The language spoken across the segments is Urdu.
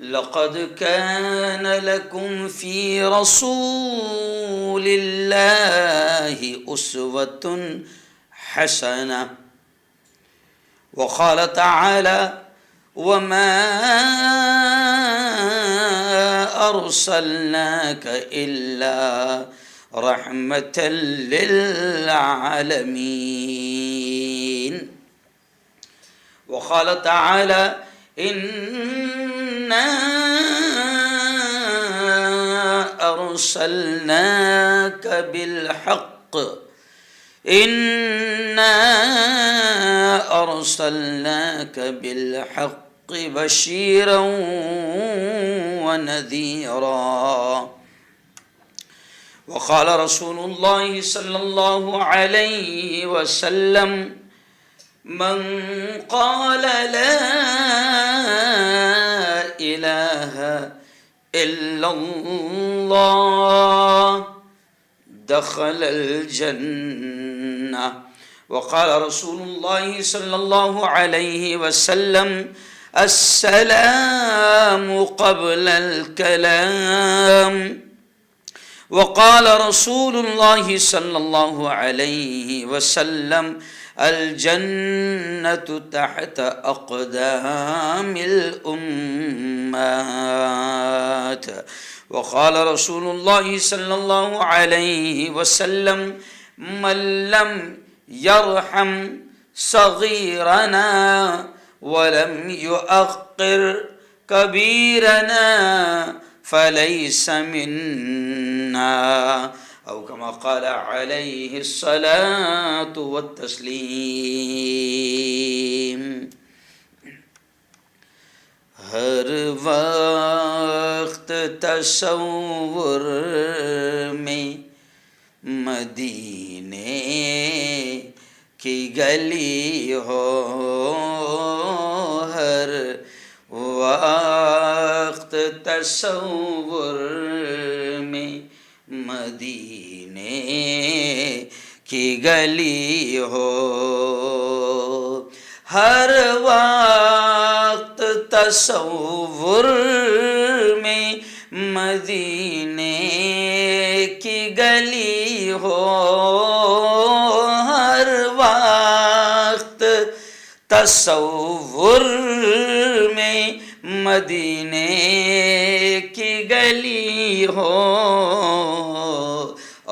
لقد كان لكم في رسول الله أسوة حسنة. وقال تعالى: وما أرسلناك إلا رحمة للعالمين. وقال تعالى: إنا أرسلناك بالحق بشيرا ونذيرا. وقال رسول الله صلى الله عليه وسلم: من قال لا إله إلا الله دخل الجنة. وقال رسول الله صلى الله عليه وسلم: السلام قبل الكلام. وقال رسول الله صلى الله عليه وسلم: الجنة تحت أقدام الأمهات. وقال رسول الله صلى الله عليه وسلم: من لم يرحم صغيرنا ولم يؤقر كبيرنا فليس منا، أو كما قال عليه الصلاة والتسلیم. ہر وقت تصور میں مدینے کی گلی ہو، ہر وقت تصور میں مدینے کی گلی ہو، ہر وقت تصور میں مدینے کی گلی ہو، ہر وقت تصور میں مدینے کی گلی ہو،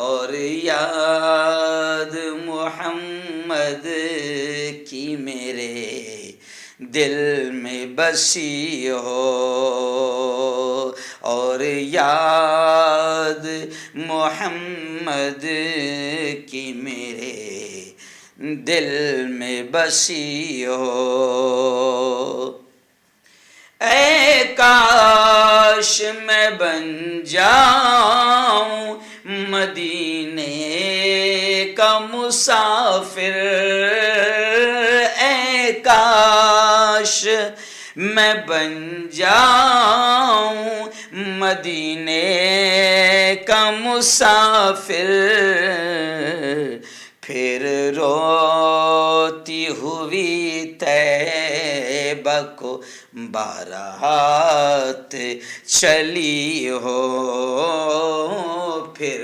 اور یاد محمد کی میرے دل میں بسی ہو، اور یاد محمد کی میرے دل میں بسی ہو. اے کاش میں بن جاؤں مدینے کا مسافر، اے کاش میں بن جاؤں مدینے کا مسافر، پھر روتی ہوئی طیبہ کو بارات چلی ہو، پھر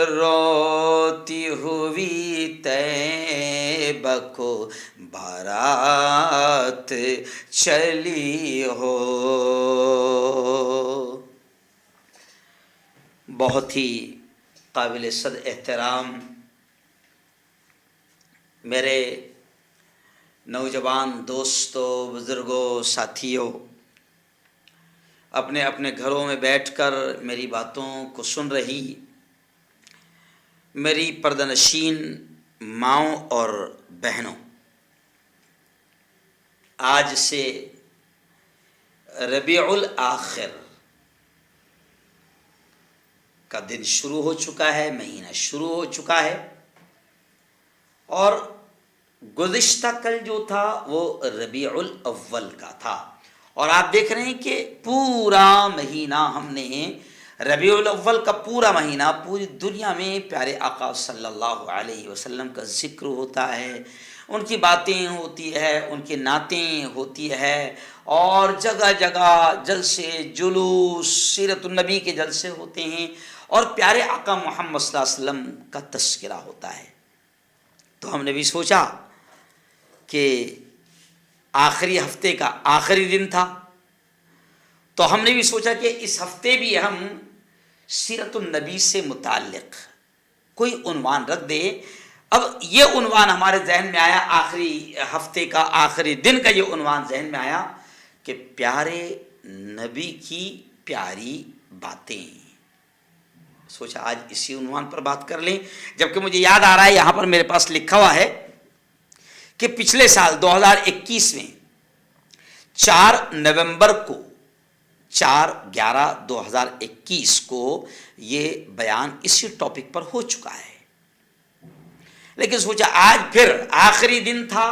روتی ہوئی طیبہ کو بارات چلی ہو. بہت ہی قابل صد احترام میرے نوجوان دوستوں، بزرگوں، ساتھیوں، اپنے اپنے گھروں میں بیٹھ کر میری باتوں کو سن رہی میری پردہ نشین ماؤں اور بہنوں، آج سے ربیع الآخر کا دن شروع ہو چکا ہے، مہینہ شروع ہو چکا ہے، اور گزشتہ کل جو تھا وہ ربیع الاول کا تھا، اور آپ دیکھ رہے ہیں کہ پورا مہینہ ہم نے ربیع الاول کا پورا مہینہ پوری دنیا میں پیارے آقا صلی اللہ علیہ وسلم کا ذکر ہوتا ہے، ان کی باتیں ہوتی ہے، ان کی نعتیں ہوتی ہے، اور جگہ جگہ جلسے جلوس سیرت النبی کے جلسے ہوتے ہیں، اور پیارے آقا محمد صلی اللہ علیہ وسلم کا تذکرہ ہوتا ہے۔ تو ہم نے بھی سوچا کہ آخری ہفتے کا آخری دن تھا، تو ہم نے بھی سوچا کہ اس ہفتے بھی ہم سیرت النبی سے متعلق کوئی عنوان رکھ دیں۔ اب یہ عنوان ہمارے ذہن میں آیا، آخری ہفتے کا آخری دن کا یہ عنوان ذہن میں آیا کہ پیارے نبی کی پیاری باتیں۔ سوچا آج اسی عنوان پر بات کر لیں، جبکہ مجھے یاد آ رہا ہے یہاں پر میرے پاس لکھا ہوا ہے کہ پچھلے سال 2021 میں 4 نومبر کو 4/11/2021 کو یہ بیان اسی ٹاپک پر ہو چکا ہے، لیکن سوچا آج پھر آخری دن تھا،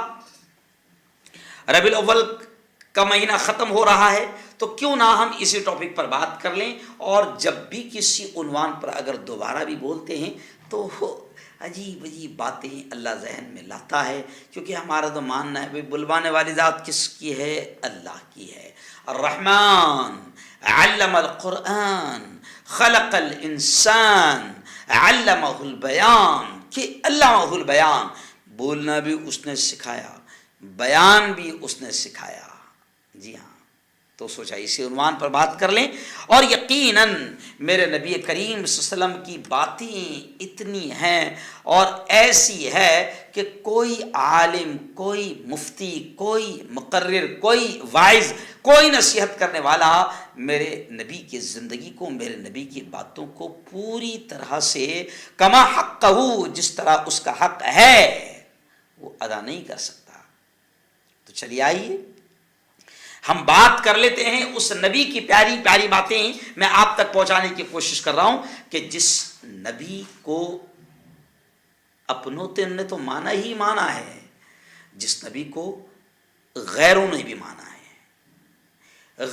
ربیع الاول کا مہینہ ختم ہو رہا ہے، تو کیوں نہ ہم اسی ٹاپک پر بات کر لیں، اور جب بھی کسی عنوان پر اگر دوبارہ بھی بولتے ہیں تو عجیب عجیب باتیں اللہ ذہن میں لاتا ہے، کیونکہ ہمارا تو ماننا ہے بلوانے والی ذات کس کی ہے؟ اللہ کی ہے۔ الرحمن علم القرآن خلق الانسان علمہ البیان، کہ علمہ البیان، بولنا بھی اس نے سکھایا، بیان بھی اس نے سکھایا۔ جی ہاں، تو سوچا اسی عنوان پر بات کر لیں، اور یقیناً میرے نبی کریم صلی اللہ علیہ وسلم کی باتیں اتنی ہیں اور ایسی ہے کہ کوئی عالم، کوئی مفتی، کوئی مقرر، کوئی واعظ، کوئی نصیحت کرنے والا میرے نبی کی زندگی کو، میرے نبی کی باتوں کو پوری طرح سے کما حقہ، جس طرح اس کا حق ہے، وہ ادا نہیں کر سکتا۔ تو چلیے آئیے ہم بات کر لیتے ہیں اس نبی کی پیاری پیاری باتیں میں آپ تک پہنچانے کی کوشش کر رہا ہوں کہ جس نبی کو اپنوں نے تو مانا ہی مانا ہے، جس نبی کو غیروں نے بھی مانا ہے،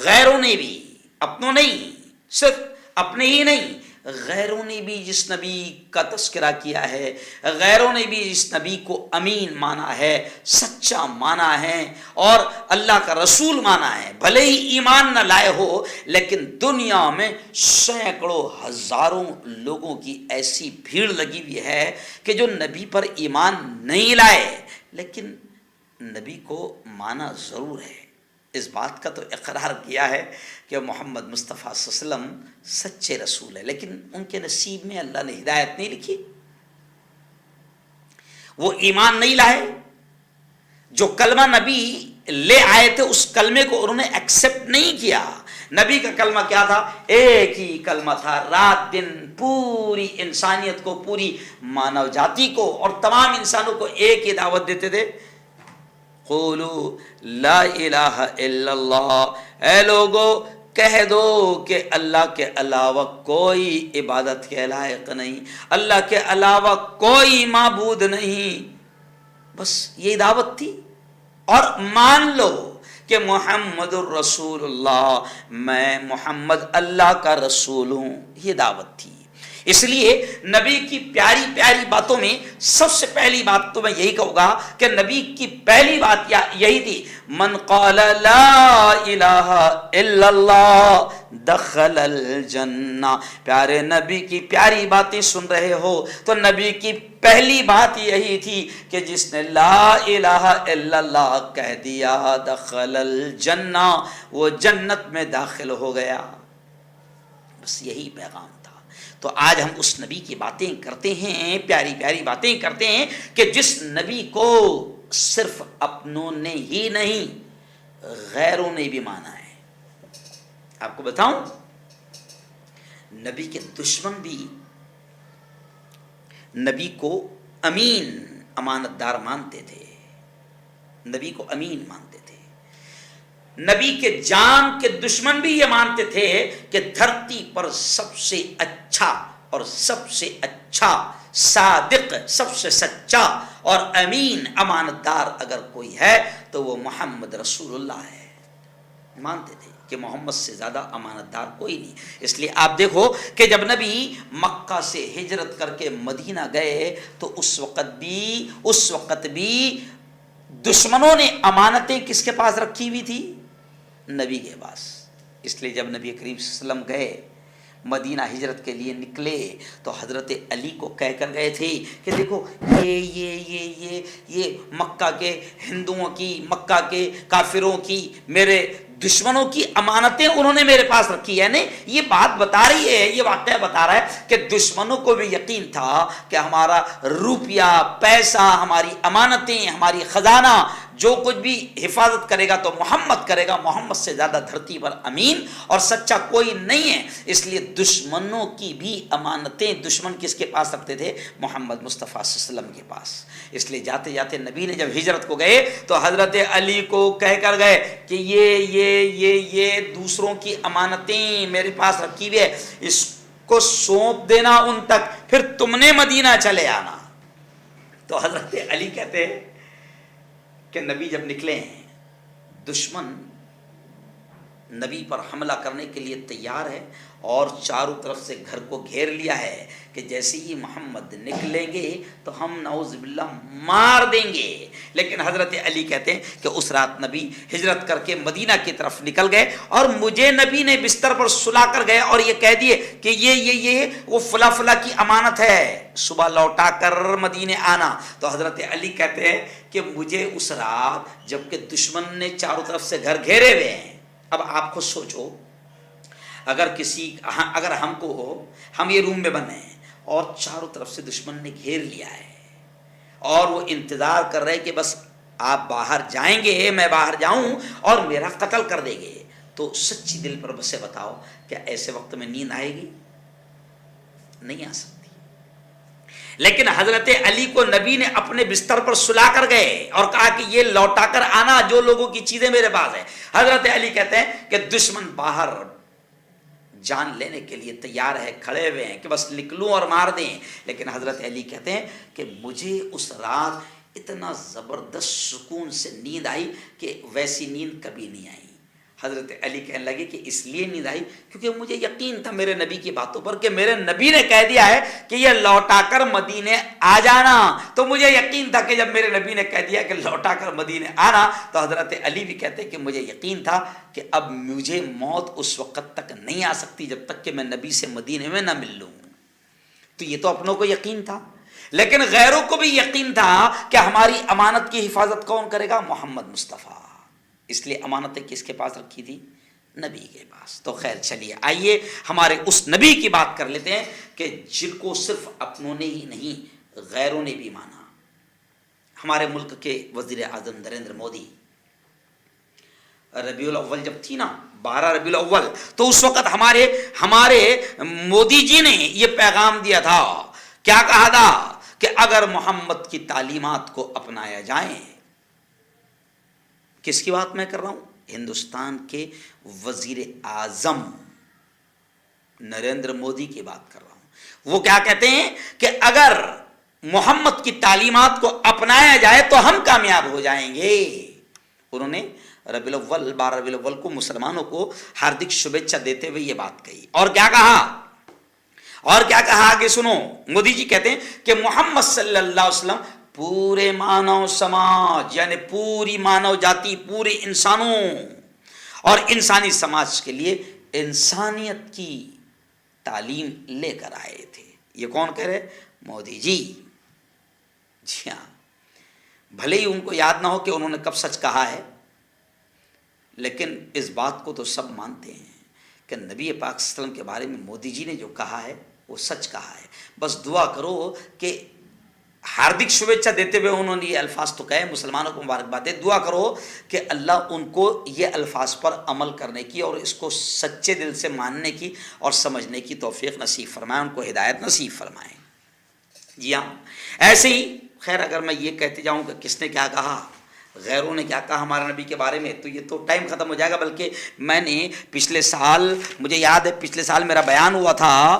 غیروں نے بھی، اپنوں نہیں، صرف اپنے ہی نہیں، غیروں نے بھی جس نبی کا تذکرہ کیا ہے، غیروں نے بھی جس نبی کو امین مانا ہے، سچا مانا ہے، اور اللہ کا رسول مانا ہے۔ بھلے ہی ایمان نہ لائے ہو، لیکن دنیا میں سینکڑوں ہزاروں لوگوں کی ایسی بھیڑ لگی ہوئی ہے کہ جو نبی پر ایمان نہیں لائے، لیکن نبی کو مانا ضرور ہے، اس بات کا تو اقرار کیا ہے کہ محمد مصطفیٰ صلی اللہ علیہ وسلم سچے رسول ہے، لیکن ان کے نصیب میں اللہ نے ہدایت نہیں لکھی، وہ ایمان نہیں لائے۔ جو کلمہ نبی لے آئے تھے اس کلمے کو انہوں نے ایکسپٹ نہیں کیا۔ نبی کا کلمہ کیا تھا؟ ایک ہی کلمہ تھا، رات دن پوری انسانیت کو، پوری مانو جاتی کو اور تمام انسانوں کو ایک ہی دعوت دیتے تھے، قولوا لا الہ الا اللہ، اے لوگو کہہ دو کہ اللہ کے علاوہ کوئی عبادت کے لائق نہیں، اللہ کے علاوہ کوئی معبود نہیں، بس یہ دعوت تھی۔ اور مان لو کہ محمد الرسول اللہ، میں محمد اللہ کا رسول ہوں، یہ دعوت تھی۔ اس لیے نبی کی پیاری پیاری باتوں میں سب سے پہلی بات تو میں یہی کہوں گا کہ نبی کی پہلی بات یہی تھی، من قال لا الہ الا اللہ دخل الجنہ۔ پیارے نبی کی پیاری باتیں سن رہے ہو تو نبی کی پہلی بات یہی تھی کہ جس نے لا الہ الا اللہ کہہ دیا دخل الجنہ، وہ جنت میں داخل ہو گیا۔ بس یہی پیغام تھا۔ تو آج ہم اس نبی کی باتیں کرتے ہیں، پیاری پیاری باتیں کرتے ہیں کہ جس نبی کو صرف اپنوں نے ہی نہیں غیروں نے بھی مانا ہے۔ آپ کو بتاؤں، نبی کے دشمن بھی نبی کو امین، امانت دار مانتے تھے، نبی کو امین مانتے تھے۔ نبی کے جان کے دشمن بھی یہ مانتے تھے کہ دھرتی پر سب سے اچھا اور سب سے اچھا صادق، سب سے سچا اور امین امانت دار اگر کوئی ہے تو وہ محمد رسول اللہ ہے۔ مانتے تھے کہ محمد سے زیادہ امانت دار کوئی نہیں۔ اس لیے آپ دیکھو کہ جب نبی مکہ سے ہجرت کر کے مدینہ گئے تو اس وقت بھی دشمنوں نے امانتیں کس کے پاس رکھی ہوئی تھی؟ نبی کے پاس. اس لیے جب نبی کریم صلی اللہ علیہ وسلم گئے مدینہ ہجرت کے لیے نکلے تو حضرت علی کو کہہ کر گئے تھے کہ دیکھو یہ مکہ کے ہندوؤں کی، مکہ کے کافروں کی، میرے دشمنوں کی امانتیں انہوں نے میرے پاس رکھی. یعنی یہ بات بتا رہی ہے، یہ واقعہ بتا رہا ہے کہ دشمنوں کو بھی یقین تھا کہ ہمارا روپیہ، پیسہ، ہماری امانتیں، ہماری خزانہ جو کچھ بھی حفاظت کرے گا تو محمد کرے گا. محمد سے زیادہ دھرتی پر امین اور سچا کوئی نہیں ہے. اس لیے دشمنوں کی بھی امانتیں دشمن کس کے پاس رکھتے تھے؟ محمد مصطفیٰ صلی اللہ علیہ وسلم کے پاس. اس لیے جاتے جاتے نبی نے جب ہجرت کو گئے تو حضرت علی کو کہہ کر گئے کہ یہ دوسروں کی امانتیں میرے پاس رکھی ہوئی ہے، اس کو سونپ دینا ان تک، پھر تم نے مدینہ چلے آنا. تو حضرت علی کہتے ہیں کہ نبی جب نکلے ہیں، دشمن نبی پر حملہ کرنے کے لیے تیار ہے اور چاروں طرف سے گھر کو گھیر لیا ہے کہ جیسے ہی محمد نکلیں گے تو ہم نعوذ باللہ مار دیں گے. لیکن حضرت علی کہتے ہیں کہ اس رات نبی ہجرت کر کے مدینہ کی طرف نکل گئے اور مجھے نبی نے بستر پر سلا کر گئے اور یہ کہہ دیے کہ یہ وہ فلاں فلاں کی امانت ہے، صبح لوٹا کر مدینے آنا. تو حضرت علی کہتے ہیں کہ مجھے اس رات جب کہ دشمن نے چاروں طرف سے گھر گھیرے ہوئے ہیں، اب آپ خود سوچو اگر ہم یہ روم میں بنے ہیں اور چاروں طرف سے دشمن نے گھیر لیا ہے اور وہ انتظار کر رہے کہ بس آپ باہر جائیں گے، میں باہر جاؤں اور میرا قتل کر دیں گے، تو سچی دل پر بسے بتاؤ کیا ایسے وقت میں نیند آئے گی؟ نہیں آ سکتی. لیکن حضرت علی کو نبی نے اپنے بستر پر سلا کر گئے اور کہا کہ یہ لوٹا کر آنا جو لوگوں کی چیزیں میرے پاس ہیں. حضرت علی کہتے ہیں کہ دشمن باہر جان لینے کے لیے تیار ہے، کھڑے ہوئے ہیں کہ بس نکلوں اور مار دیں. لیکن حضرت علی کہتے ہیں کہ مجھے اس رات اتنا زبردست سکون سے نیند آئی کہ ویسی نیند کبھی نہیں آئی. حضرت علی کہنے لگے کہ اس لیے نیند آئی کیونکہ مجھے یقین تھا میرے نبی کی باتوں پر کہ میرے نبی نے کہہ دیا ہے کہ یہ لوٹا کر مدینے آ جانا. تو مجھے یقین تھا کہ جب میرے نبی نے کہہ دیا کہ لوٹا کر مدینے آنا تو حضرت علی بھی کہتے ہیں کہ مجھے یقین تھا کہ اب مجھے موت اس وقت تک نہیں آ سکتی جب تک کہ میں نبی سے مدینے میں نہ مل لوں. تو یہ تو اپنوں کو یقین تھا، لیکن غیروں کو بھی یقین تھا کہ ہماری امانت کی حفاظت کون کرے گا؟ محمد مصطفیٰ. اس لیے امانتیں کس کے پاس رکھی تھی؟ نبی کے پاس. تو خیر چلیے آئیے ہمارے اس نبی کی بات کر لیتے ہیں کہ جن کو صرف اپنوں نے ہی نہیں غیروں نے بھی مانا. ہمارے ملک کے وزیر اعظم نریندر مودی، ربیع الاول جب تھی نا 12 ربیع الاول، تو اس وقت ہمارے مودی جی نے یہ پیغام دیا تھا. کیا کہا تھا؟ کہ اگر محمد کی تعلیمات کو اپنایا جائے. کس کی بات میں کر رہا ہوں؟ ہندوستان کے وزیر اعظم نریندر مودی کی بات کر رہا ہوں. وہ کیا کہتے ہیں کہ اگر محمد کی تعلیمات کو اپنایا جائے تو ہم کامیاب ہو جائیں گے. انہوں نے ربیع الاول 12 ربیع الاول کو مسلمانوں کو ہاردک شبھیچھا دیتے ہوئے یہ بات کہی. اور کیا کہا آگے سنو. مودی جی کہتے ہیں کہ محمد صلی اللہ علیہ وسلم پورے مانو سماج یعنی پوری مانو جاتی، پورے انسانوں اور انسانی سماج کے لیے انسانیت کی تعلیم لے کر آئے تھے. یہ کون کہہ رہے؟ مودی جی. جی ہاں، بھلے ہی ان کو یاد نہ ہو کہ انہوں نے کب سچ کہا ہے، لیکن اس بات کو تو سب مانتے ہیں کہ نبی پاک صلی اللہ علیہ وسلم کے بارے میں مودی جی نے جو کہا ہے وہ سچ کہا ہے. بس دعا کرو کہ ہاردک شبھیچھا دیتے ہوئے انہوں نے یہ الفاظ تو کہے، مسلمانوں کو مبارکباد ہے، دعا کرو کہ اللہ ان کو یہ الفاظ پر عمل کرنے کی اور اس کو سچے دل سے ماننے کی اور سمجھنے کی توفیق نصیب فرمائے، ان کو ہدایت نصیب فرمائے. جی ہاں، ایسے ہی خیر اگر میں یہ کہتے جاؤں کہ کس نے کیا کہا، غیروں نے کیا کہا ہمارے نبی کے بارے میں، تو یہ تو ٹائم ختم ہو جائے گا. بلکہ میں نے پچھلے سال، مجھے یاد ہے پچھلے سال میرا بیان ہوا تھا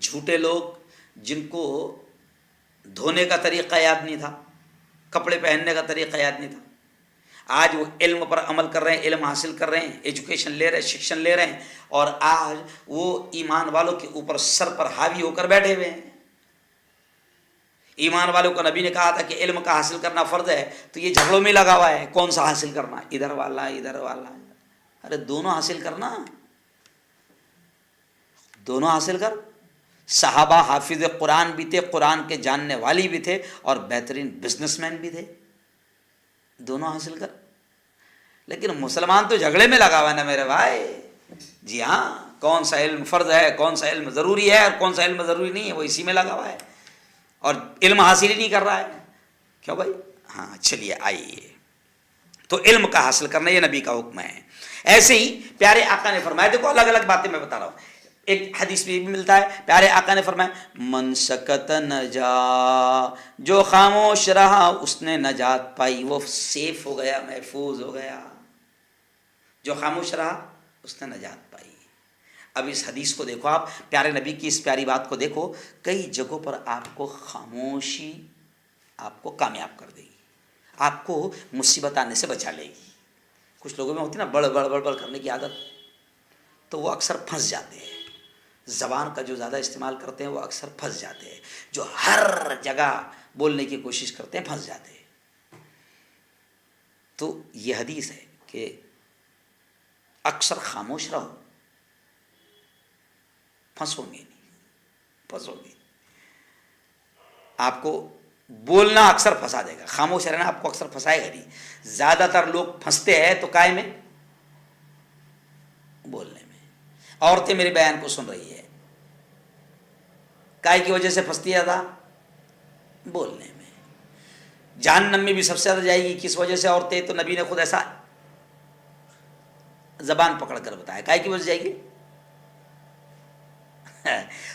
جھوٹے لوگ جن کو دھونے کا طریقہ یاد نہیں تھا، کپڑے پہننے کا طریقہ یاد نہیں تھا، آج وہ علم پر عمل کر رہے ہیں، علم حاصل کر رہے ہیں، ایجوکیشن لے رہے ہیں، شکشن لے رہے ہیں، اور آج وہ ایمان والوں کے اوپر سر پر حاوی ہو کر بیٹھے ہوئے ہیں۔ ایمان والوں کو نبی نے کہا تھا کہ علم کا حاصل کرنا فرض ہے، تو یہ جھگڑوں میں لگا ہوا ہے، کون سا حاصل کرنا، ادھر والا ادھر والا، ارے دونوں حاصل کرنا، دونوں حاصل کر۔ صحابہ حافظ قرآن بھی تھے، قرآن کے جاننے والی بھی تھے، اور بہترین بزنس مین بھی تھے، دونوں حاصل کر۔ لیکن مسلمان تو جھگڑے میں لگا ہوا ہے نا میرے بھائی، جی ہاں، کون سا علم فرض ہے، کون سا علم ضروری ہے اور کون سا علم ضروری نہیں ہے، وہ اسی میں لگا ہوا ہے، اور علم حاصل ہی نہیں کر رہا ہے، کیوں بھائی؟ ہاں چلیے آئیے، تو علم کا حاصل کرنا یہ نبی کا حکم ہے۔ ایسے ہی پیارے آقا نے فرمایا، دیکھو الگ الگ باتیں میں بتا رہا ہوں، ایک حدیث میں یہ بھی ملتا ہے، پیارے آقا نے فرمایا من سکت نجا، جو خاموش رہا اس نے نجات پائی، وہ سیف ہو گیا، محفوظ ہو گیا، جو خاموش رہا اس نے نجات پائی۔ اب اس حدیث کو دیکھو آپ، پیارے نبی کی اس پیاری بات کو دیکھو، کئی جگہوں پر آپ کو خاموشی آپ کو کامیاب کر دے گی، آپ کو مصیبت آنے سے بچا لے گی۔ کچھ لوگوں میں ہوتی ہے نا بڑ بڑ بڑ بڑ کرنے کی عادت، تو وہ اکثر پھنس جاتے ہیں، زبان کا جو زیادہ استعمال کرتے ہیں وہ اکثر پھنس جاتے ہیں، جو ہر جگہ بولنے کی کوشش کرتے ہیں پھنس جاتے ہیں۔ تو یہ حدیث ہے کہ اکثر خاموش رہو، پھنسو گے نہیں، پھنسو گے۔ آپ کو بولنا اکثر پھنسا دے گا، خاموش رہنا آپ کو اکثر پھنسائے گا نہیں۔ زیادہ تر لوگ پھنستے ہیں تو کائے میں؟ بولنے میں۔ عورتیں میرے بیان کو سن رہی ہے، کائے کی وجہ سے پھنستی ہے زیادہ؟ بولنے میں۔ جہنم میں بھی سب سے زیادہ جائے گی کس وجہ سے عورتیں؟ تو نبی نے خود ایسا زبان پکڑ کر بتایا، کائے کی وجہ سے جائے گی؟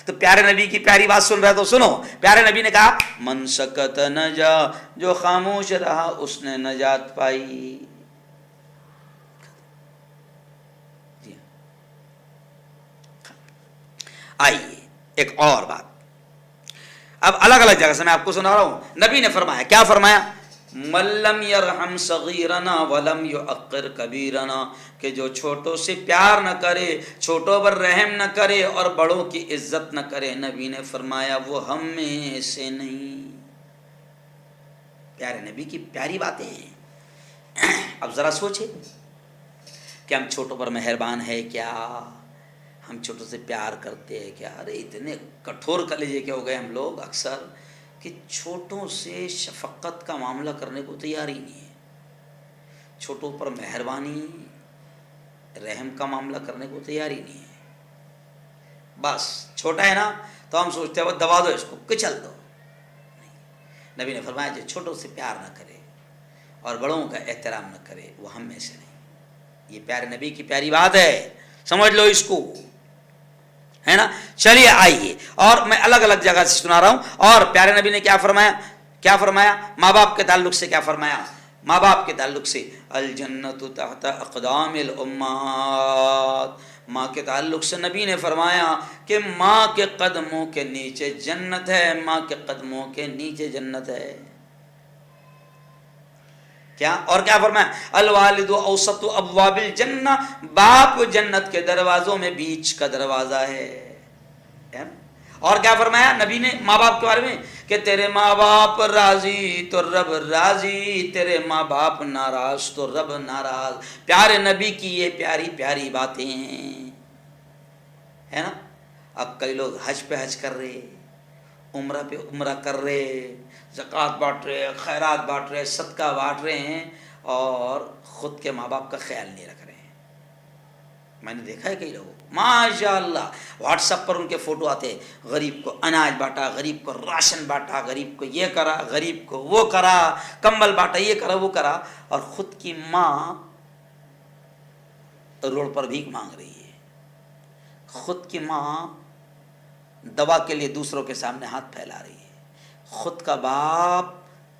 تو پیارے نبی کی پیاری بات سن رہے تو سنو، پیارے نبی نے کہا من سکت نجا، جو خاموش رہا اس نے نجات پائی۔ آئیے ایک اور بات، اب الگ الگ جگہ سے میں آپ کو سنا رہا ہوں، نبی نے فرمایا، کیا فرمایا؟ من لم یرحم صغیرنا ولم یعقر کبیرنا، کہ جو چھوٹوں سے پیار نہ کرے، چھوٹوں پر رحم نہ کرے اور بڑوں کی عزت نہ کرے، نبی نے فرمایا وہ ہم میں سے نہیں۔ پیارے نبی کی پیاری باتیں ہیں۔ اب ذرا سوچے کہ ہم چھوٹوں پر مہربان ہے کیا؟ ہم چھوٹوں سے پیار کرتے ہیں کیا؟ ارے اتنے کٹھور کلیجے کے ہو گئے ہم لوگ اکثر کہ چھوٹوں سے شفقت کا معاملہ کرنے کو تیار ہی نہیں ہے، چھوٹوں پر مہربانی رحم کا معاملہ کرنے کو تیار ہی نہیں ہے۔ بس چھوٹا ہے نا تو ہم سوچتے ہیں وہ دبا دو اس کو، کچل دو۔ نبی نے فرمایا جو چھوٹوں سے پیار نہ کرے اور بڑوں کا احترام نہ کرے وہ ہم میں سے نہیں۔ یہ پیارے نبی کی پیاری بات ہے، سمجھ لو اس کو، ہے نا۔ چلیے آئیے، اور میں الگ الگ جگہ سے سنا رہا ہوں، اور پیارے نبی نے کیا فرمایا؟ کیا فرمایا؟ ماں باپ کے تعلق سے کیا فرمایا؟ ماں باپ کے تعلق سے الجنت تحت اقدام الامہات، ماں کے تعلق سے نبی نے فرمایا کہ ماں کے قدموں کے نیچے جنت ہے، ماں کے قدموں کے نیچے جنت ہے۔ کیا اور کیا فرمایا؟ الوالد اوسط ابواب الجنہ، باپ جنت کے دروازوں میں بیچ کا دروازہ ہے۔ اور کیا فرمایا نبی نے ماں باپ کے بارے میں؟ کہ تیرے ماں باپ راضی تو رب راضی، تیرے ماں باپ ناراض تو رب ناراض۔ پیارے نبی کی یہ پیاری پیاری باتیں ہیں، ہے نا۔ اب کئی لوگ حج پہ حج کر رہے، عمرہ پہ عمرہ کر رہے، زکوٰۃ بانٹ رہے، خیرات بانٹ رہے، صدقہ بانٹ رہے ہیں، اور خود کے ماں باپ کا خیال نہیں رکھ رہے ہیں۔ میں نے دیکھا ہے کئی لوگوں کو ماشاء اللہ واٹس ایپ پر ان کے فوٹو آتے، غریب کو اناج بانٹا، غریب کو راشن بانٹا، غریب کو یہ کرا، غریب کو وہ کرا، کمبل بانٹا، یہ کرا وہ کرا، اور خود کی ماں روڈ پر بھیک مانگ رہی ہے، خود کی ماں دوا کے لیے دوسروں کے سامنے ہاتھ پھیلا رہی ہے، خود کا باپ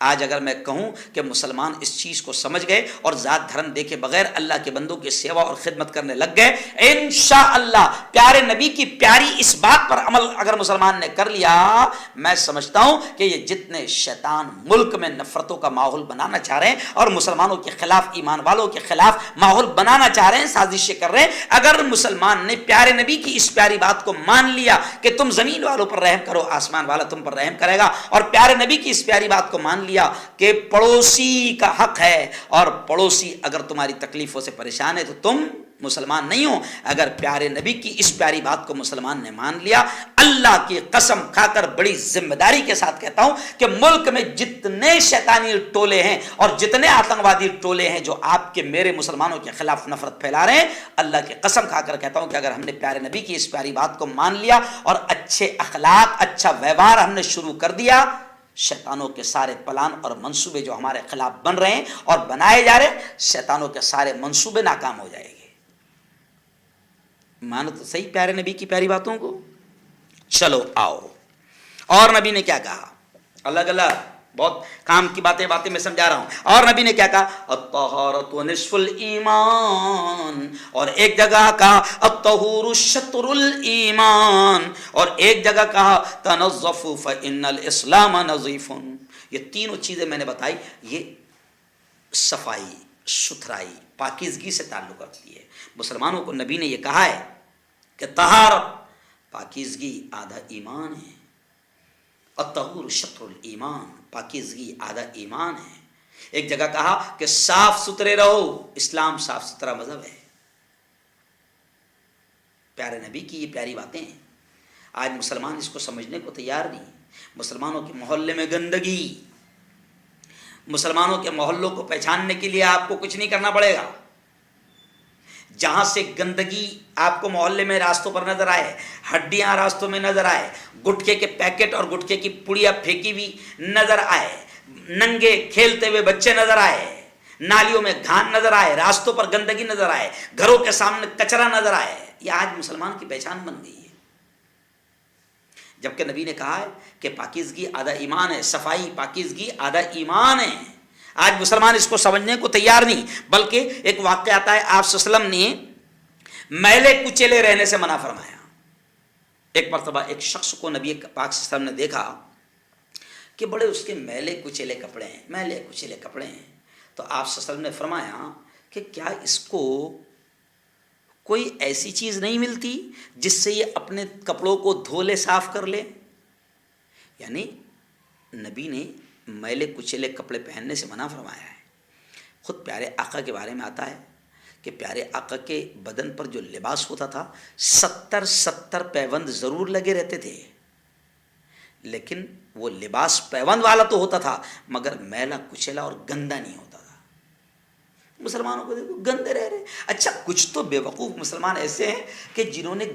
آج اگر میں کہوں کہ مسلمان اس چیز کو سمجھ گئے اور ذات دھرم دیکھے بغیر اللہ کے بندوں کی سیوا اور خدمت کرنے لگ گئے، انشاءاللہ پیارے نبی کی پیاری اس بات پر عمل اگر مسلمان نے کر لیا، میں سمجھتا ہوں کہ یہ جتنے شیطان ملک میں نفرتوں کا ماحول بنانا چاہ رہے ہیں اور مسلمانوں کے خلاف، ایمان والوں کے خلاف ماحول بنانا چاہ رہے ہیں، سازشیں کر رہے ہیں، اگر مسلمان نے پیارے نبی کی اس پیاری بات کو مان لیا کہ تم زمین والوں پر رحم کرو، آسمان والا تم پر رحم کرے گا، اور پیارے نبی کی اس پیاری بات کو مان لیا کہ پڑوسی کا حق ہے اور پڑوسی اگر تمہاری تکلیفوں سے پریشان ہے تو تم مسلمان نہیں ہو، اگر پیارے نبی کی اس پیاری بات کو مسلمان نے مان لیا، اللہ کی قسم کھا کر بڑی ذمہ داری کے ساتھ کہتا ہوں کہ ملک میں جتنے شیطانی ٹولے ہیں اور جتنے آتنکوادی ٹولے ہیں جو آپ کے میرے مسلمانوں کے خلاف نفرت پھیلا رہے ہیں، اللہ کی قسم کھا کر کہتا ہوں کہ اگر ہم نے پیارے نبی کی اس پیاری بات کو مان لیا اور اچھے اخلاق، اچھا ویوہار ہم نے شروع کر دیا، شیطانوں کے سارے پلان اور منصوبے جو ہمارے خلاف بن رہے ہیں اور بنائے جا رہے ہیں، شیطانوں کے سارے منصوبے ناکام ہو جائیں گے۔ مانو تو صحیح پیارے نبی کی پیاری باتوں کو۔ چلو آؤ، اور نبی نے کیا کہا؟ الگ الگ بہت کام کی باتیں میں سمجھا رہا ہوں۔ اور نبی نے کیا کہا؟ الطہارۃ نصف الایمان، اور ایک جگہ کہا الطہور شطر الایمان، اور ایک جگہ کہا تنظفوا فإن الاسلام نظیف۔ یہ تینوں چیزیں میں نے بتائی، یہ صفائی، ستھرائی، پاکیزگی سے تعلق رکھتی ہے۔ مسلمانوں کو نبی نے یہ کہا ہے کہ طہارت، پاکیزگی آدھا ایمان ہے، الطہور شطر الایمان، پاکیزگی آدھا ایمان ہے۔ ایک جگہ کہا کہ صاف ستھرے رہو، اسلام صاف ستھرا مذہب ہے۔ پیارے نبی کی یہ پیاری باتیں ہیں، آج مسلمان اس کو سمجھنے کو تیار نہیں۔ مسلمانوں کے محلے میں گندگی، مسلمانوں کے محلوں کو پہچاننے کے لیے آپ کو کچھ نہیں کرنا پڑے گا۔ جہاں سے گندگی آپ کو محلے میں راستوں پر نظر آئے، ہڈیاں راستوں میں نظر آئے، گٹکے کے پیکٹ اور گٹکے کی پڑیاں پھینکی ہوئی نظر آئے، ننگے کھیلتے ہوئے بچے نظر آئے، نالیوں میں گھان نظر آئے، راستوں پر گندگی نظر آئے، گھروں کے سامنے کچرا نظر آئے، یہ آج مسلمان کی پہچان بن گئی ہے۔ جبکہ نبی نے کہا ہے کہ پاکیزگی آدھا ایمان ہے، صفائی پاکیزگی آدھا ایمان ہے۔ آج مسلمان اس کو سمجھنے کو تیار نہیں، بلکہ ایک واقعہ آتا ہے، آپ صلی اللہ علیہ وسلم نے میلے کچیلے رہنے سے منع فرمایا۔ ایک مرتبہ ایک شخص کو نبی پاک صلی اللہ علیہ وسلم نے دیکھا کہ بڑے اس کے میلے کچیلے کپڑے ہیں، میلے کچیلے کپڑے ہیں، تو آپ صلی اللہ علیہ وسلم نے فرمایا کہ کیا اس کو کوئی ایسی چیز نہیں ملتی جس سے یہ اپنے کپڑوں کو دھو لے، صاف کر لے؟ یعنی نبی نے میلے کچیلے کپڑے پہننے سے منع فرمایا ہے۔ خود پیارے آقا کے بارے میں آتا ہے کہ پیارے آقا کے بدن پر جو لباس ہوتا تھا 70 پیوند ضرور لگے رہتے تھے، لیکن وہ لباس پیوند والا تو ہوتا تھا مگر میلا کچیلا اور گندا نہیں ہوتا تھا۔ مسلمانوں کو دیکھو گندے رہ رہے۔ اچھا کچھ تو بے وقوف مسلمان ایسے ہیں کہ جنہوں نے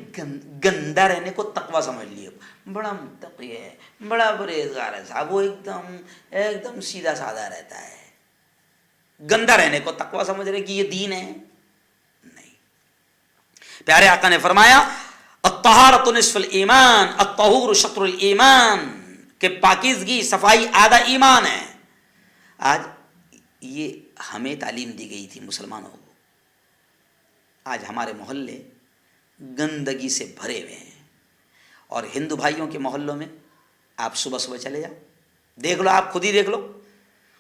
گندا رہنے کو تقویٰ سمجھ لیا، بڑا متقی ہے، بڑا پرہیزگار ہے صاحب، وہ ایک دم سیدھا سادہ رہتا ہے، گندا رہنے کو تقویٰ سمجھ رہے کہ یہ دین ہے؟ نہیں۔ پیارے آقا نے فرمایا الطہارۃ نصف الایمان، الطہور شطر الایمان، کہ پاکیزگی، صفائی آدھا ایمان ہے۔ آج یہ ہمیں تعلیم دی گئی تھی مسلمانوں کو، آج ہمارے محلے گندگی سے بھرے ہوئے ہیں، اور ہندو بھائیوں کے محلوں میں آپ صبح صبح چلے جاؤ، دیکھ لو، آپ خود ہی دیکھ لو،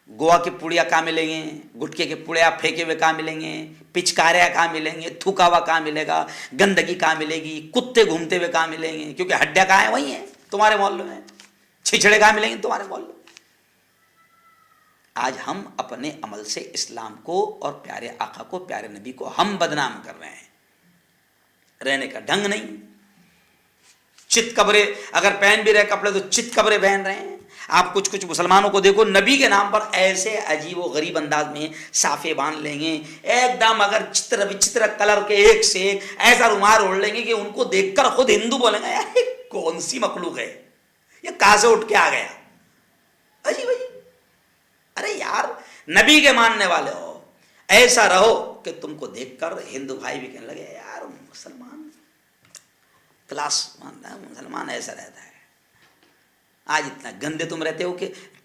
گوا کے پوڑیا کہاں ملیں گے، گٹکے کے پوڑیا پھینکے ہوئے کہاں ملیں گے، پچکاریا کہاں ملیں گے، تھوکا ہوا کہاں ملے گا، گندگی کہاں ملے گی، کتے گھومتے ہوئے کہاں ملیں گے، کیونکہ ہڈیاں کہاں ہیں وہی ہیں تمہارے محلوں میں، چھچڑے کہاں ملیں گے تمہارے محلوں میں۔ آج ہم اپنے عمل سے اسلام کو اور پیارے آقا کو، پیارے نبی کو ہم بدنام کر رہے ہیں۔ رہنے کا ڈھنگ نہیں، چت کبرے اگر پہن بھی رہے کپڑے تو چت کبرے پہن رہے ہیں۔ آپ کچھ مسلمانوں کو دیکھو، نبی کے نام پر ایسے عجیب و غریب انداز میں صافے باندھ لیں گے، ایک دم اگر چتر کلر کے ایک سے ایک ایسا رومال اوڑھ لیں گے کہ ان کو دیکھ کر خود ہندو بولیں گے یار یہ کون سی مخلوق ہے، یہ کہاں سے اٹھ کے آ گیا، عجیب عجیب۔ ارے یار نبی کے ماننے والے ہو، ایسا رہو کہ تم کو دیکھ کر ہندو بھائی بھی کہنے لگے یار مسلمان کلاس مانتا ہے، مسلمان ایسا رہتا ہے۔ آج اتنا گندے تم رہتے ہو کہ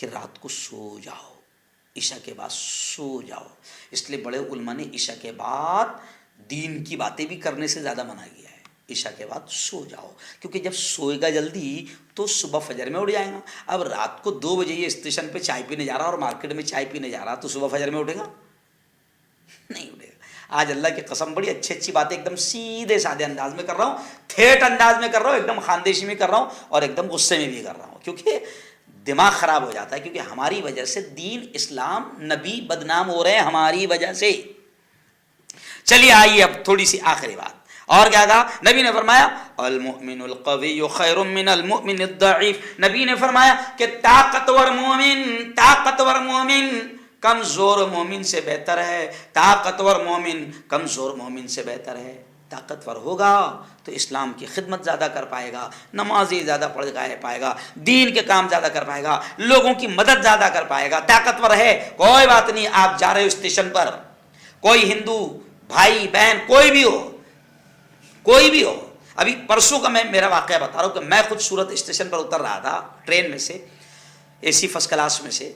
کہ رات کو سو جاؤ، عشاء کے بعد سو جاؤ. اس لیے بڑے علماء نے عشاء کے بعد دین کی باتیں بھی کرنے سے زیادہ منع کیا ہے. عشاء کے بعد سو جاؤ، کیونکہ جب سوئے گا جلدی تو صبح فجر میں اٹھ جائے گا. اب رات کو 2 بجے یہ اسٹیشن پہ چائے پینے جا رہا اور مارکیٹ میں چائے پینے جا رہا تو صبح فجر میں اٹھے گا؟ نہیں اٹھے گا. آج اللہ کی قسم بڑی اچھی باتیں ایک دم سیدھے سادے انداز میں کر رہا ہوں، ٹھیٹ انداز میں کر رہا ہوں، ایک دم خاندیشی میں کر رہا ہوں اور ایک دم غصے میں بھی کر رہا ہوں، کیونکہ دماغ خراب ہو جاتا ہے. کیونکہ ہماری وجہ سے دین، اسلام، نبی بدنام ہو رہے ہیں ہماری وجہ سے. چلیے آئیے اب تھوڑی سی آخری بات. اور کیا کہا نبی نے فرمایا المؤمن القوی خیر من المؤمن الضعیف. نبی نے فرمایا کہ طاقتور مومن کمزور مومن سے بہتر ہے. طاقتور مومن کمزور مومن سے بہتر ہے. طاقتور ہوگا تو اسلام کی خدمت زیادہ کر پائے گا، نمازی زیادہ پڑھ پائے گا، دین کے کام زیادہ کر پائے گا، لوگوں کی مدد زیادہ کر پائے گا. طاقتور ہے، کوئی بات نہیں، آپ جا رہے ہو اسٹیشن پر، کوئی ہندو بھائی بہن کوئی بھی ہو. ابھی پرسوں کا میں میرا واقعہ بتا رہا ہوں کہ میں خود سورت اسٹیشن پر اتر رہا تھا ٹرین میں سے، اے سی فرسٹ کلاس میں سے.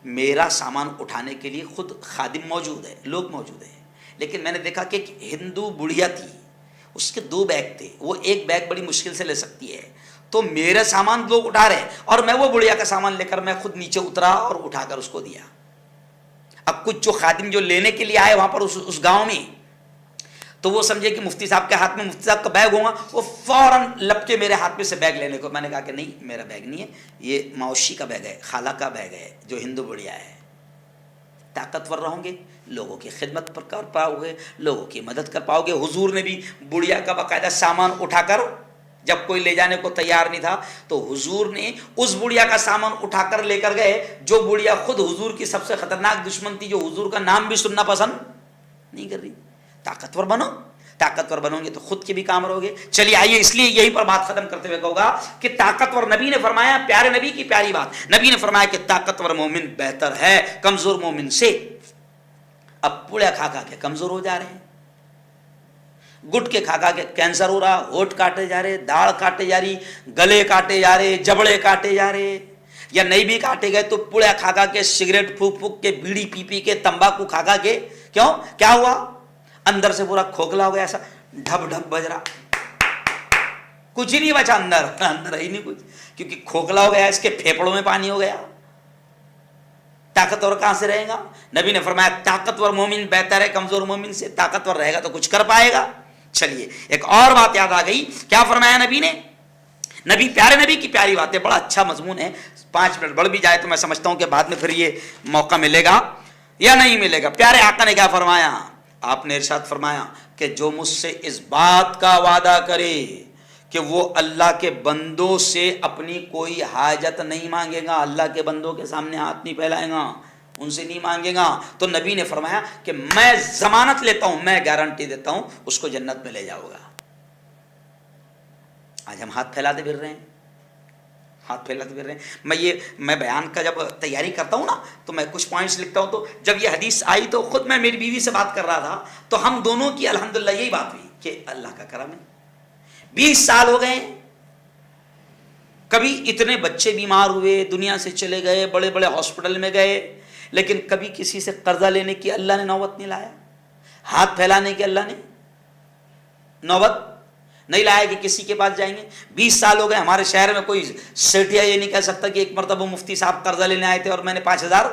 میرا سامان اٹھانے کے لیے خود خادم موجود ہے، لوگ موجود ہیں، لیکن میں نے دیکھا کہ ایک ہندو بڑھیا تھی، اس کے 2 بیگ تھے، وہ ایک بیگ بڑی مشکل سے لے سکتی ہے. تو میرا سامان لوگ اٹھا رہے ہیں اور میں وہ بڑھیا کا سامان لے کر میں خود نیچے اترا اور اٹھا کر اس کو دیا. اب کچھ جو خادم جو لینے کے لیے آئے وہاں پر اس گاؤں میں، تو وہ سمجھے کہ مفتی صاحب کے ہاتھ میں مفتی صاحب کا بیگ ہوگا، وہ فوراً لپ کے میرے ہاتھ میں سے بیگ لینے کو. میں نے کہا کہ نہیں، میرا بیگ نہیں ہے، یہ ماوشی کا بیگ ہے، خالہ کا بیگ ہے جو ہندو بڑھیا ہے. طاقتور رہو گے، لوگوں کی خدمت پر کر پاؤ گے، لوگوں کی مدد کر پاؤ گے. حضور نے بھی بڑھیا کا باقاعدہ سامان اٹھا کر، جب کوئی لے جانے کو تیار نہیں تھا تو حضور نے اس بڑھیا کا سامان اٹھا کر لے کر گئے، جو بڑھیا خود حضور کی سب سے خطرناک دشمن تھی، جو حضور کا نام بھی سننا پسند نہیں کر رہی. طاقتور بنو، طاقتور بنو گے تو خود کے بھی کام رہو گے. چلیے آئیے، اس لیے یہی پر بات ختم کرتے ہوئے کہوں گا کہ طاقتور، نبی نے فرمایا، پیارے نبی کی پیاری بات، نبی نے فرمایا کہ طاقتور مومن بہتر ہے کمزور مومن سے. اب پوڑا کھا کے کمزور ہو جا رہے ہیں، گٹ کے کھا کے کینسر ہو رہا، ہونٹ کاٹے جا رہے، داڑھ کاٹے جا رہی، گلے کاٹے جا رہے، جبڑے کاٹے جا رہے، یا نہیں بھی کاٹے گئے تو پوڑا کھا کے، سگریٹ پھونک کے، بیڑی پی کے، تمباکو کھا کے، کیوں کیا ہوا؟ اندر سے پورا کھوکھلا ہو گیا، ایسا ڈھب ڈھب بج رہا، کچھ ہی نہیں بچا اندر ہی نہیں کچھ، کیونکہ کھوکھلا ہو گیا، اس کے پھیپڑوں میں پانی ہو گیا. طاقتور کہاں سے رہے گا؟ نبی نے فرمایا طاقتور مومن بہتر ہے کمزور مومن سے. طاقتور رہے گا تو کچھ کر پائے گا. چلیے ایک اور بات یاد آ گئی، کیا فرمایا نبی نے؟ پیارے نبی کی پیاری باتیں، بڑا اچھا مضمون ہے. 5 منٹ بڑھ بھی جائے تو میں سمجھتا ہوں کہ بعد میں پھر یہ موقع ملے گا یا نہیں ملے گا. پیارے آقا نے کیا فرمایا؟ آپ نے ارشاد فرمایا کہ جو مجھ سے اس بات کا وعدہ کرے کہ وہ اللہ کے بندوں سے اپنی کوئی حاجت نہیں مانگے گا، اللہ کے بندوں کے سامنے ہاتھ نہیں پھیلائے گا، ان سے نہیں مانگے گا، تو نبی نے فرمایا کہ میں ضمانت لیتا ہوں، میں گارنٹی دیتا ہوں اس کو جنت میں لے جاؤ گا. آج ہم ہاتھ پھیلاتے پھر رہے ہیں، ہاتھ پھیلاتے پھر رہے ہیں. میں بیان کا جب تیاری کرتا ہوں نا تو میں کچھ پوائنٹس لکھتا ہوں. تو جب یہ حدیث آئی تو خود میں میری بیوی سے بات کر رہا تھا تو ہم دونوں کی الحمدللہ یہی بات ہوئی کہ اللہ کا کرم ہے. 20 سال ہو گئے، کبھی اتنے بچے بیمار ہوئے، دنیا سے چلے گئے، بڑے بڑے ہاسپٹل میں گئے، لیکن کبھی کسی سے قرضہ لینے کی اللہ نے نوبت نہیں لایا، ہاتھ پھیلانے کی اللہ نے نوبت نہیں لایا کہ کسی کے پاس جائیں گے. 20 سال ہو گئے، ہمارے شہر میں کوئی سیٹھیا یہ نہیں کہہ سکتا کہ ایک مرتبہ مفتی صاحب قرضہ لینے آئے تھے اور میں نے 5,000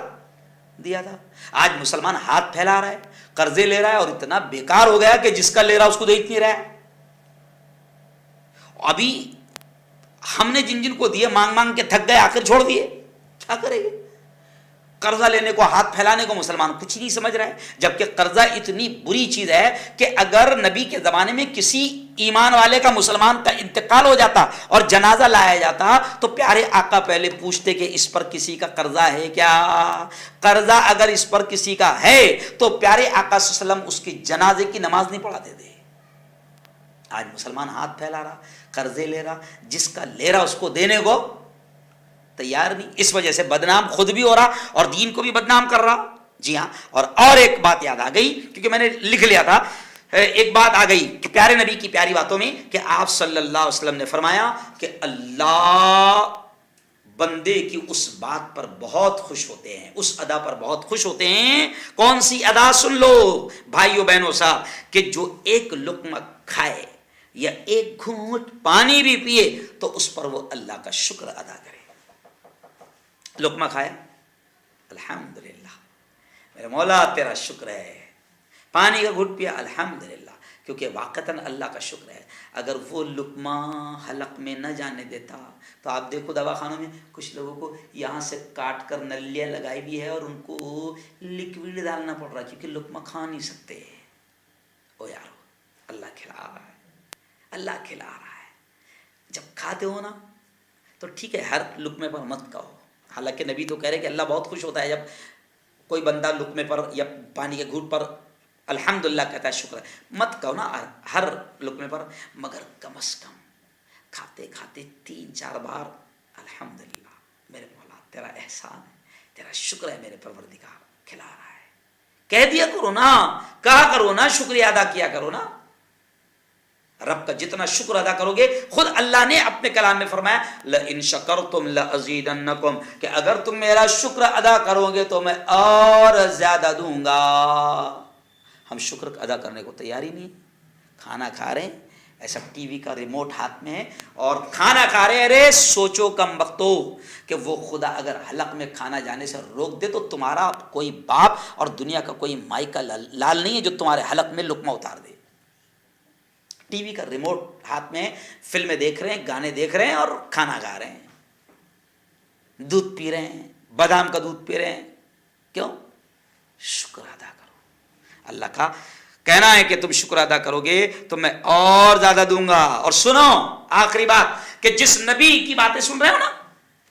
دیا تھا. آج مسلمان ہاتھ پھیلا رہا ہے، قرضے لے رہا ہے، اور اتنا بیکار ہو گیا کہ جس کا لے رہا اس کو دیکھ نہیں رہا ہے. ابھی ہم نے جن کو دیے مانگ مانگ کے تھک گئے، آخر چھوڑ دیے، کیا کریں گے؟ قرضہ لینے کو، ہاتھ پھیلانے کو مسلمان کچھ نہیں سمجھ رہا ہے. جبکہ قرضہ اتنی بری چیز ہے کہ اگر نبی کے زمانے میں کسی ایمان والے کا، مسلمان کا انتقال ہو جاتا اور جنازہ لایا جاتا تو پیارے آقا پہلے پوچھتے کہ اس پر کسی کا قرضہ ہے کیا؟ قرضہ اگر اس پر کسی کا ہے تو پیارے آقا صلی اللہ علیہ وسلم اس کی جنازے کی نماز نہیں پڑھاتے تھے. آج مسلمان ہاتھ پھیلا رہا، قرضے لے رہا، جس کا لے رہا اس کو دینے کو تیار نہیں. اس وجہ سے بدنام خود بھی ہو رہا اور دین کو بھی بدنام کر رہا. جی ہاں. اور ایک بات یاد آ گئی، کیونکہ میں نے لکھ لیا تھا، ایک بات آ گئی کہ پیارے نبی کی پیاری باتوں میں کہ آپ صلی اللہ علیہ وسلم نے فرمایا کہ اللہ بندے کی اس بات پر بہت خوش ہوتے ہیں، اس ادا پر بہت خوش ہوتے ہیں. کون سی ادا؟ سن لو بھائیو بہنوں صاحب، کہ جو ایک لقمہ کھائے یا ایک گھونٹ پانی بھی پیے تو اس پر وہ اللہ کا شکر ادا کرے. لقمہ کھایا، الحمدللہ میرے مولا تیرا شکر ہے. پانی کا گھٹ پیا، الحمدللہ، کیونکہ واقعتاً اللہ کا شکر ہے. اگر وہ لقمہ حلق میں نہ جانے دیتا تو آپ دیکھو دواخانوں میں کچھ لوگوں کو یہاں سے کاٹ کر نلیاں لگائی بھی ہے اور ان کو لکوڈ ڈالنا پڑ رہا ہے کیونکہ لقمہ کھا نہیں سکتے. او یارو، اللہ کھلا رہا ہے، اللہ کھلا رہا ہے. جب کھاتے ہو نا تو ٹھیک ہے، ہر لقمے پر مت کہو. حالانکہ نبی تو کہہ رہے کہ اللہ بہت خوش ہوتا ہے جب کوئی بندہ لقمے پر یا پانی کے گھونٹ پر الحمدللہ کہتا ہے، شکر ہے. مت کہو نا ہر لقمے پر، مگر کم از کم کھاتے کھاتے 3-4 بار الحمدللہ میرے مولا تیرا احسان ہے، تیرا شکر ہے میرے پروردگار کھلا رہا ہے. کہہ دیا کرو نا، کہا کرو نا، شکریہ ادا کیا کرو نا. رب کا جتنا شکر ادا کرو گے، خود اللہ نے اپنے کلام میں فرمایا لَإِن شَكَرْتُمْ لَأَزِيدَنَّكُمْ، کہ اگر تم میرا شکر ادا کرو گے تو میں اور زیادہ دوں گا. ہم شکر ادا کرنے کو تیار ہی نہیں. کھانا کھا رہے ہیں، ایسا ٹی وی کا ریموٹ ہاتھ میں ہے اور کھانا کھا رہے ہیں. ارے سوچو کم وقتو کہ وہ خدا اگر حلق میں کھانا جانے سے روک دے تو تمہارا کوئی باپ اور دنیا کا کوئی مائی کا لال نہیں ہے جو تمہارے حلق میں لقمہ اتار دے. ٹی وی کا ریموٹ ہاتھ میں، فلمیں دیکھ رہے ہیں، گانے دیکھ رہے ہیں اور کھانا کھا رہے ہیں، دودھ پی رہے ہیں، بادام کا دودھ پی رہے ہیں. کیوں؟ شکر ادا کرو. اللہ کا کہنا ہے کہ تم شکر ادا کرو گے تو میں اور زیادہ دوں گا. اور سنو آخری بات، کہ جس نبی کی باتیں سن رہے ہو نا،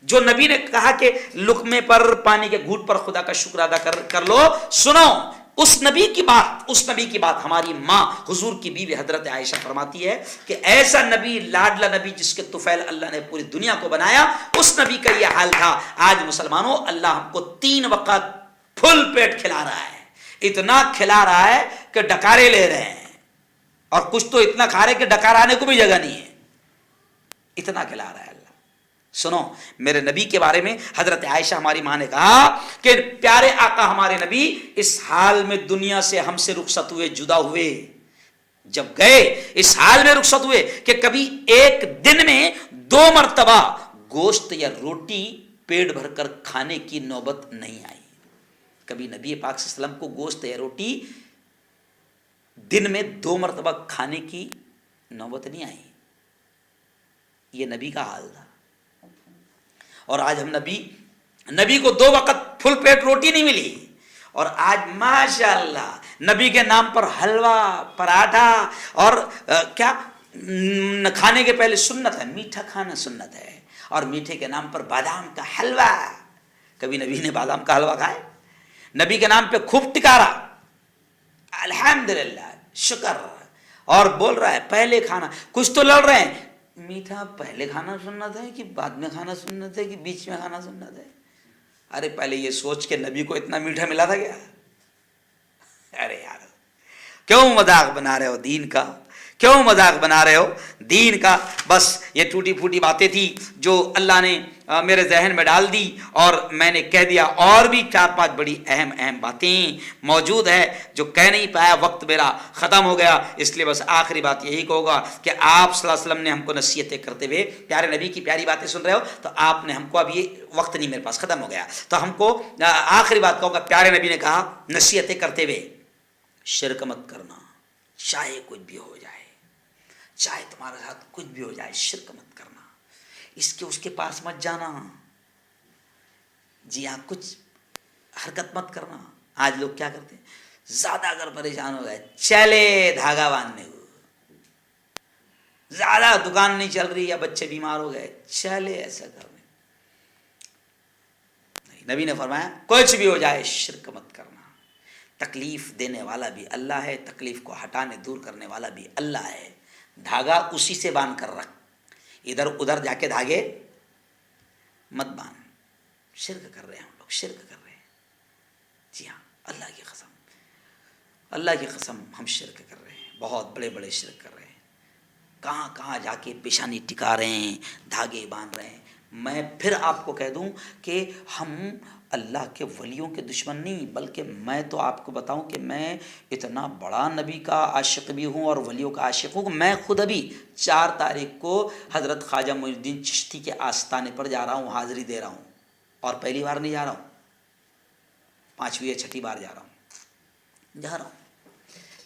جو نبی نے کہا کہ لقمے پر پانی کے گھونٹ پر خدا کا شکر ادا کر لو، سنو اس نبی کی بات ہماری ماں حضور کی بیوی حضرت عائشہ فرماتی ہے کہ ایسا نبی، لاڈلا نبی جس کے طفیل اللہ نے پوری دنیا کو بنایا، اس نبی کا یہ حال تھا. آج مسلمانوں اللہ ہم کو 3 وقت پھل پیٹ کھلا رہا ہے، اتنا کھلا رہا ہے کہ ڈکارے لے رہے ہیں، اور کچھ تو اتنا کھا رہے کہ ڈکار آنے کو بھی جگہ نہیں ہے، اتنا کھلا رہا ہے. سنو میرے نبی کے بارے میں حضرت عائشہ ہماری ماں نے کہا کہ پیارے آقا ہمارے نبی اس حال میں دنیا سے ہم سے رخصت ہوئے، جدا ہوئے. جب گئے اس حال میں رخصت ہوئے کہ کبھی ایک دن میں 2 مرتبہ گوشت یا روٹی پیٹ بھر کر کھانے کی نوبت نہیں آئی. کبھی نبی پاک صلی اللہ علیہ وسلم کو گوشت یا روٹی دن میں 2 مرتبہ کھانے کی نوبت نہیں آئی. یہ نبی کا حال تھا. اور آج ہم نبی کو 2 وقت فل پیٹ روٹی نہیں ملی، اور آج ماشاءاللہ نبی کے نام پر حلوہ، پراٹھا اور کیا کھانے کے پہلے سنت ہے، میٹھا کھانا سنت ہے، اور میٹھے کے نام پر بادام کا حلوہ. کبھی نبی نے بادام کا حلوہ کھائے؟ نبی کے نام پہ خوب ٹکارا، الحمدللہ شکر. اور بول رہا ہے پہلے کھانا. کچھ تو لڑ رہے ہیں، میٹھا پہلے کھانا سنت ہے کہ بعد میں کھانا سنت ہے کہ بیچ میں کھانا سنت ہے؟ ارے پہلے یہ سوچ کے نبی کو اتنا میٹھا ملا تھا کیا؟ ارے یار کیوں مذاق بنا رہے ہو دین کا؟ کیوں مذاق بنا رہے ہو دین کا؟ بس یہ ٹوٹی پھوٹی باتیں تھی جو اللہ نے میرے ذہن میں ڈال دی اور میں نے کہہ دیا. اور بھی 4-5 بڑی اہم باتیں موجود ہے جو کہہ نہیں پایا، وقت میرا ختم ہو گیا. اس لیے بس آخری بات یہی کہوں گا کہ آپ صلی اللہ علیہ وسلم نے ہم کو نصیحتیں کرتے ہوئے، پیارے نبی کی پیاری باتیں سن رہے ہو تو آپ نے ہم کو، اب یہ وقت نہیں میرے پاس، ختم ہو گیا، تو ہم کو آخری بات کہوں گا. پیارے نبی نے کہا نصیحتیں کرتے ہوئے، شرک مت کرنا، چاہے کچھ بھی ہو جائے، چاہے تمہارے ساتھ کچھ بھی ہو جائے، شرک مت کرنا، اس کے پاس مت جانا، جی ہاں کچھ حرکت مت کرنا. آج لوگ کیا کرتے ہیں؟ زیادہ اگر پریشان ہو گئے، چلے دھاگا باندھنے کو، زیادہ دکان نہیں چل رہی یا بچے بیمار ہو گئے، چلے ایسا کرنے. نبی نے فرمایا کچھ بھی ہو جائے شرک مت کرنا. تکلیف دینے والا بھی اللہ ہے، تکلیف کو ہٹانے دور کرنے والا بھی اللہ ہے. دھاگا اسی سے باندھ کر رکھ، ادھر ادھر جا کے دھاگے مت باندھ. شرک کر رہے ہیں ہم لوگ، شرک کر رہے ہیں. جی ہاں اللہ کی قسم، اللہ کی قسم ہم شرک کر رہے ہیں، بہت بڑے بڑے شرک کر رہے ہیں. کہاں کہاں جا کے پیشانی ٹکا رہے ہیں، دھاگے باندھ رہے ہیں. میں پھر آپ کو کہہ دوں کہ ہم اللہ کے ولیوں کے دشمن نہیں، بلکہ میں تو آپ کو بتاؤں کہ میں اتنا بڑا نبی کا عاشق بھی ہوں اور ولیوں کا عاشق ہوں کہ میں خود ابھی 4 تاریخ کو حضرت خواجہ معین الدین چشتی کے آستانے پر جا رہا ہوں، حاضری دے رہا ہوں، اور پہلی بار نہیں جا رہا ہوں، 5ویں یا 6ٹھی بار جا رہا ہوں۔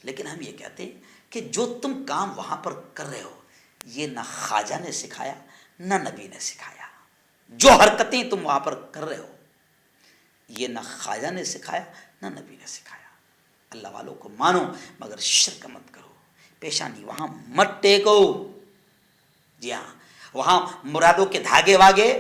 لیکن ہم یہ کہتے ہیں کہ جو تم کام وہاں پر کر رہے ہو یہ نہ خواجہ نے سکھایا نہ نبی نے سکھایا، جو حرکتیں تم وہاں پر کر رہے ہو یہ نہ خواجہ نے سکھایا نہ نبی نے سکھایا۔ اللہ والوں کو مانو مگر شرک مت کرو، پیشانی وہاں مت ٹیکو، جی ہاں وہاں مرادوں کے دھاگے واگے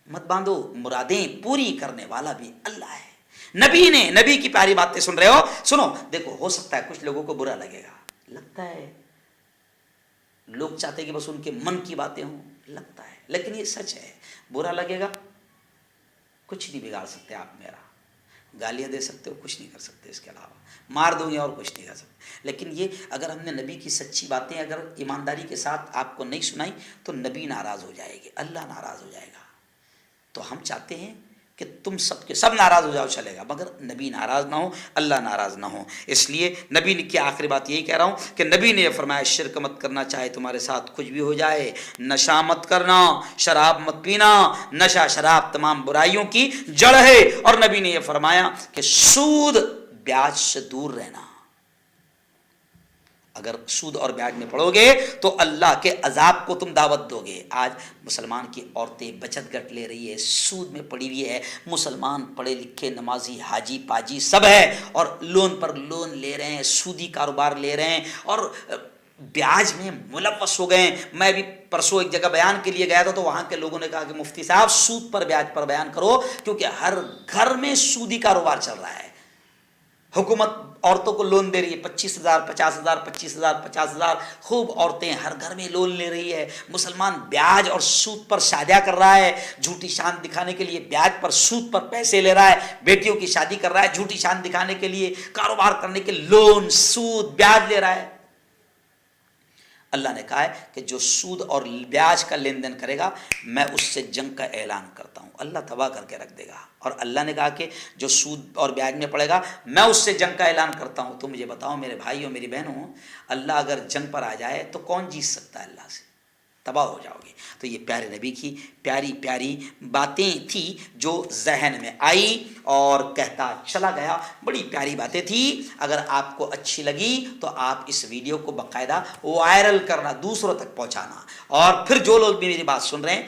مت باندھو، مرادیں پوری کرنے والا بھی اللہ ہے۔ نبی کی پیاری باتیں سن رہے ہو، سنو، دیکھو ہو سکتا ہے کچھ لوگوں کو برا لگے گا، لگتا ہے لوگ چاہتے کہ بس ان کے من کی باتیں ہوں، لگتا ہے، لیکن یہ سچ ہے، برا لگے گا، کچھ نہیں بگاڑ سکتے آپ میرا، گالیاں دے سکتے ہو، کچھ نہیں کر سکتے، اس کے علاوہ مار دوں گے اور کچھ نہیں کر سکتے، لیکن یہ اگر ہم نے نبی کی سچی باتیں اگر ایمانداری کے ساتھ آپ کو نہیں سنائی تو نبی ناراض ہو جائے گی، اللہ ناراض ہو جائے گا۔ تو ہم چاہتے ہیں کہ تم سب کے سب ناراض ہو جاؤ چلے گا، مگر نبی ناراض نہ ہو، اللہ ناراض نہ ہو۔ اس لیے نبی کی آخری بات یہی کہہ رہا ہوں کہ نبی نے یہ فرمایا شرک مت کرنا، چاہے تمہارے ساتھ کچھ بھی ہو جائے، نشہ مت کرنا، شراب مت پینا، نشہ شراب تمام برائیوں کی جڑ ہے، اور نبی نے یہ فرمایا کہ سود بیاج سے دور رہنا، اگر سود اور بیاج میں پڑو گے تو اللہ کے عذاب کو تم دعوت دو گے۔ آج مسلمان کی عورتیں بچت گٹ لے رہی ہے، سود میں پڑی ہوئی ہے، مسلمان پڑھے لکھے نمازی حاجی پاجی سب ہے، اور لون پر لون لے رہے ہیں، سودی کاروبار لے رہے ہیں اور بیاج میں ملوث ہو گئے ہیں۔ میں بھی پرسوں ایک جگہ بیان کے لیے گیا تھا تو وہاں کے لوگوں نے کہا کہ مفتی صاحب سود پر بیاج پر بیان کرو، کیونکہ ہر گھر میں سودی کاروبار چل رہا ہے، حکومت عورتوں کو لون دے رہی ہے، 25,000 50,000 25,000 50,000، خوب عورتیں ہر گھر میں لون لے رہی ہے، مسلمان بیاج اور سود پر شادیاں کر رہا ہے، جھوٹی شان دکھانے کے لیے بیاج پر سود پر پیسے لے رہا ہے، بیٹیوں کی شادی کر رہا ہے جھوٹی شان دکھانے کے لیے، کاروبار کرنے کے لون سود بیاج لے رہا ہے۔ اللہ نے کہا ہے کہ جو سود اور بیاج کا لین دین کرے گا میں اس سے جنگ کا اعلان کرتا ہوں، اللہ تباہ کر کے رکھ دے گا، اور اللہ نے کہا کہ جو سود اور بیاج میں پڑے گا میں اس سے جنگ کا اعلان کرتا ہوں۔ تو مجھے بتاؤ میرے بھائیوں میری بہنوں، اللہ اگر جنگ پر آ جائے تو کون جیت سکتا ہے؟ اللہ سے تباہ ہو جاؤ گے۔ تو یہ پیارے نبی کی پیاری پیاری باتیں تھی جو ذہن میں آئی اور کہتا چلا گیا، بڑی پیاری باتیں تھی۔ اگر آپ کو اچھی لگی تو آپ اس ویڈیو کو باقاعدہ وائرل کرنا، دوسروں تک پہنچانا، اور پھر جو لوگ بھی میری بات سن رہے ہیں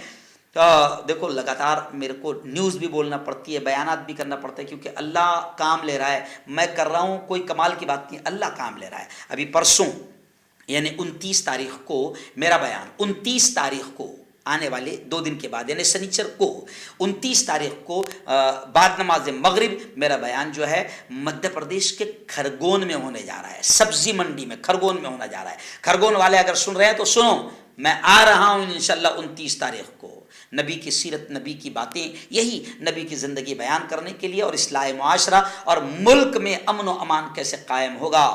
دیکھو لگاتار میرے کو نیوز بھی بولنا پڑتی ہے، بیانات بھی کرنا پڑتا ہے، کیونکہ اللہ کام لے رہا ہے، میں کر رہا ہوں کوئی کمال کی بات نہیں، اللہ کام لے رہا ہے۔ ابھی پرسوں یعنی 29 تاریخ کو میرا بیان، 29 تاریخ کو آنے والے 2 دن کے بعد یعنی سنیچر کو 29 تاریخ کو بعد نماز مغرب میرا بیان جو ہے مدھیہ پردیش کے کھرگون میں ہونے جا رہا ہے، سبزی منڈی میں کھرگون میں ہونا جا رہا ہے۔ کھرگون والے اگر سن رہے ہیں تو سنو، میں آ رہا ہوں انشاءاللہ 29 تاریخ کو، نبی کی سیرت نبی کی باتیں، یہی نبی کی زندگی بیان کرنے کے لیے، اور اصلاح معاشرہ اور ملک میں امن و امان کیسے قائم ہوگا،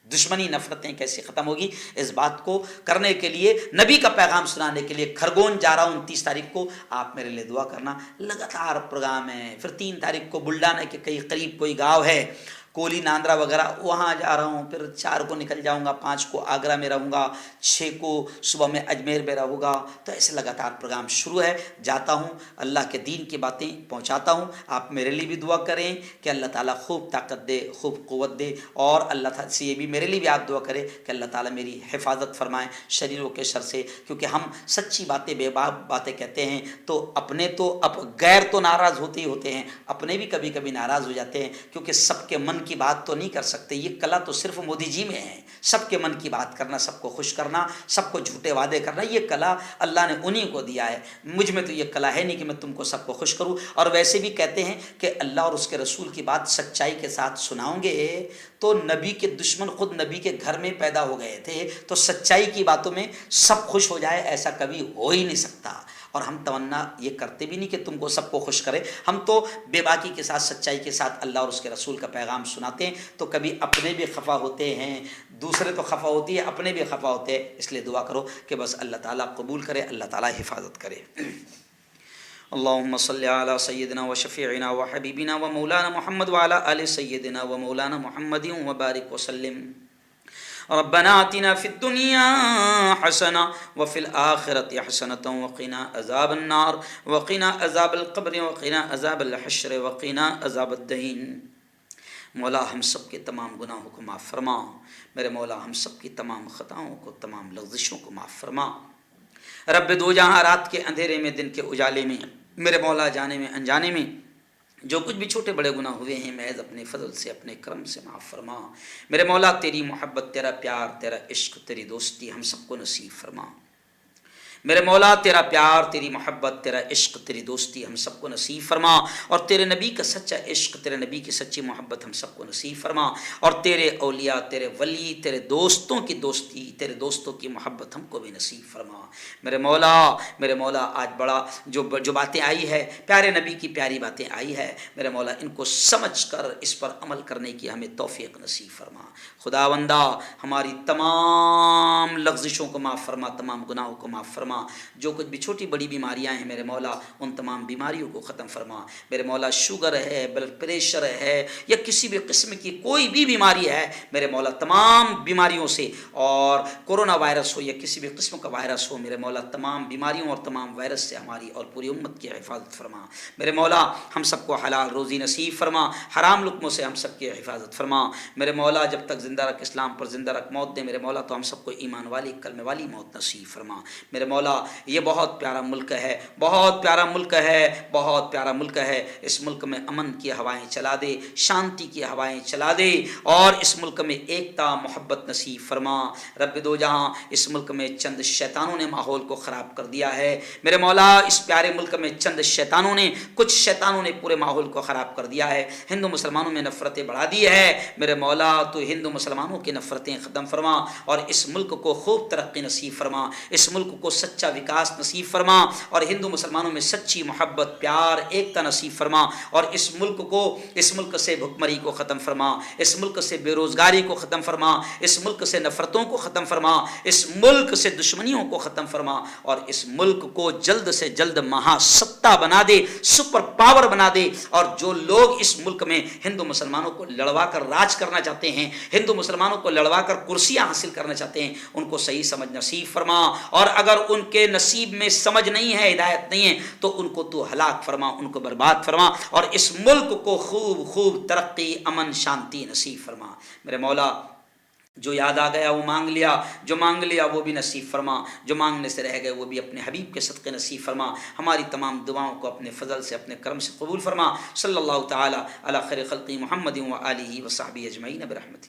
دشمنی نفرتیں کیسے ختم ہوگی، اس بات کو کرنے کے لیے، نبی کا پیغام سنانے کے لیے کھرگون جا رہا ہوں 29 تاریخ کو۔ آپ میرے لیے دعا کرنا، لگاتار پروگرام ہے۔ پھر 3 تاریخ کو بلڈانا کے کئی قریب کوئی گاؤں ہے کولی ناندرا وغیرہ، وہاں جا رہا ہوں، پھر 4 کو نکل جاؤں گا، 5 کو آگرہ میں رہوں گا، 6 کو صبح میں اجمیر میں رہوں گا۔ تو ایسے لگاتار پروگرام شروع ہے، جاتا ہوں، اللہ کے دین کی باتیں پہنچاتا ہوں۔ آپ میرے لیے بھی دعا کریں کہ اللہ تعالیٰ خوب طاقت دے، خوب قوت دے، اور اللہ تعالیٰ سے یہ بھی میرے لیے بھی آپ دعا کریں کہ اللہ تعالیٰ میری حفاظت فرمائیں شریروں کے شر سے، کیونکہ ہم سچی باتیں بے باک باتیں کہتے ہیں تو اپنے تو غیر تو ناراض ہوتے ہی ہوتے ہیں، اپنے بھی کبھی کبھی ناراض ہو جاتے ہیں، کیونکہ سب کے من کی بات تو نہیں کر سکتے، یہ کلا تو صرف مودی جی میں ہے، سب کے من کی بات کرنا، سب کو خوش کرنا، سب کو جھوٹے وعدے کرنا، یہ کلا اللہ نے انہی کو دیا ہے، مجھ میں تو یہ کلا ہے نہیں کہ میں تم کو سب کو خوش کروں۔ اور ویسے بھی کہتے ہیں کہ اللہ اور اس کے رسول کی بات سچائی کے ساتھ سناؤں گے تو نبی کے دشمن خود نبی کے گھر میں پیدا ہو گئے تھے، تو سچائی کی باتوں میں سب خوش ہو جائے ایسا کبھی ہو ہی نہیں سکتا۔ اور ہم تمنا یہ کرتے بھی نہیں کہ تم کو سب کو خوش کرے، ہم تو بے باکی کے ساتھ سچائی کے ساتھ اللہ اور اس کے رسول کا پیغام سناتے ہیں، تو کبھی اپنے بھی خفا ہوتے ہیں، دوسرے تو خفا ہوتی ہے، اپنے بھی خفا ہوتے ہیں، اس لیے دعا کرو کہ بس اللہ تعالیٰ قبول کرے، اللہ تعالیٰ حفاظت کرے۔ اللہم صلی علی سیدنا و شفیعنا و حبیبنا و مولانا محمد وعلی آل سیدنا و مولانا محمد وبارک وسلم۔ ربنا آتنا فی الدنیا حسنہ وفی الآخرۃ حسنۃ وقنا عذاب النار وقنا عذاب القبر وقنا عذاب الحشر وقنا عذاب الدین۔ مولا ہم سب کے تمام گناہوں کو معاف فرما، میرے مولا ہم سب کی تمام خطاؤں کو، تمام لغزشوں کو معاف فرما۔ رب دو جہاں رات کے اندھیرے میں دن کے اجالے میں، میرے مولا جانے میں انجانے میں جو کچھ بھی چھوٹے بڑے گناہ ہوئے ہیں، محض اپنے فضل سے، اپنے کرم سے معاف فرما۔ میرے مولا تیری محبت، تیرا پیار، تیرا عشق، تیری دوستی ہم سب کو نصیب فرما۔ میرے مولا تیرا پیار، تیری محبت، تیرا عشق، تیری دوستی ہم سب کو نصیب فرما، اور تیرے نبی کا سچا عشق، تیرے نبی کی سچی محبت ہم سب کو نصیب فرما، اور تیرے اولیاء، تیرے ولی، تیرے دوستوں کی دوستی، تیرے دوستوں کی محبت ہم کو بھی نصیب فرما۔ میرے مولا آج بڑا جو باتیں آئی ہے، پیارے نبی کی پیاری باتیں آئی ہے، میرے مولا ان کو سمجھ کر اس پر عمل کرنے کی ہمیں توفیق نصیب فرما۔ خداوندہ ہماری تمام لغزشوں کو معاف فرما، تمام گناہوں کو معاف فرما، جو کچھ بھی چھوٹی بڑی بیماریاں ہیں میرے مولا ان تمام بیماریوں کو ختم فرما۔ میرے مولا شوگر ہے، بلڈ پریشر ہے، یا کسی بھی قسم کی کوئی بھی بیماری ہے، میرے مولا تمام بیماریوں سے، اور کورونا وائرس ہو یا کسی بھی قسم کا وائرس ہو، میرے مولا تمام بیماریوں اور تمام وائرس سے ہماری اور پوری امت کی حفاظت فرما۔ میرے مولا ہم سب کو حلال روزی نصیب فرما، حرام لقموں سے ہم سب کی حفاظت فرما۔ میرے مولا جب تک زندہ رکھ، اسلام پر زندہ رکھ، موت دے میرے مولا تو ہم سب کو ایمان والی، کلمہ والی موت نصیب فرما۔ میرے مولا یہ بہت پیارا ملک ہے، بہت پیارا ملک ہے، بہت پیارا ملک ہے، اس ملک میں امن کی ہوائیں چلا دے، شانتی کی ہوائیں چلا دے، اور اس ملک میں ایکتا، محبت نصیب فرما۔ رب دو جہاں اس ملک میں چند شیطانوں نے ماحول کو خراب کر دیا ہے، میرے مولا اس پیارے ملک میں کچھ شیطانوں نے پورے ماحول کو خراب کر دیا ہے، ہندو مسلمانوں میں نفرتیں بڑھا دی ہے۔ میرے مولا تو ہندو مسلمانوں کی نفرتیں ختم فرما، اور اس ملک کو خوب ترقی نصیب فرما، اس ملک کو سچا وکاس نصیب فرما، اور ہندو مسلمانوں میں سچی محبت، پیار، ایکتا نصیب فرما، اور اس ملک سے بھکمری کو ختم فرما، اس ملک سے بے روزگاری کو ختم فرما، اس ملک سے نفرتوں کو ختم فرما، اس ملک سے دشمنیوں کو ختم فرما، اور اس ملک کو جلد سے جلد مہا ستا بنا دے، سپر پاور بنا دے، اور جو لوگ اس ملک میں ہندو مسلمانوں کو لڑوا کر راج کرنا چاہتے ہیں، ہندو مسلمانوں کو لڑوا کر کرسیاں حاصل کرنا چاہتے ہیں، ان کو صحیح سمجھ نصیب فرما، اور اگر ان کے نصیب میں سمجھ نہیں ہے، ہدایت نہیں ہے، تو ان کو تو ہلاک فرما، ان کو برباد فرما، اور اس ملک کو خوب ترقی، امن، شانتی نصیب فرما۔ میرے مولا جو یاد آ گیا وہ مانگ لیا، جو مانگ لیا وہ بھی نصیب فرما، جو مانگنے سے رہ گئے وہ بھی اپنے حبیب کے صدقے نصیب فرما۔ ہماری تمام دعاؤں کو اپنے فضل سے، اپنے کرم سے قبول فرما۔ صلی اللہ تعالی علی خیر خلقی محمد و آلہ و صحبہ اجمعین برحمتہ۔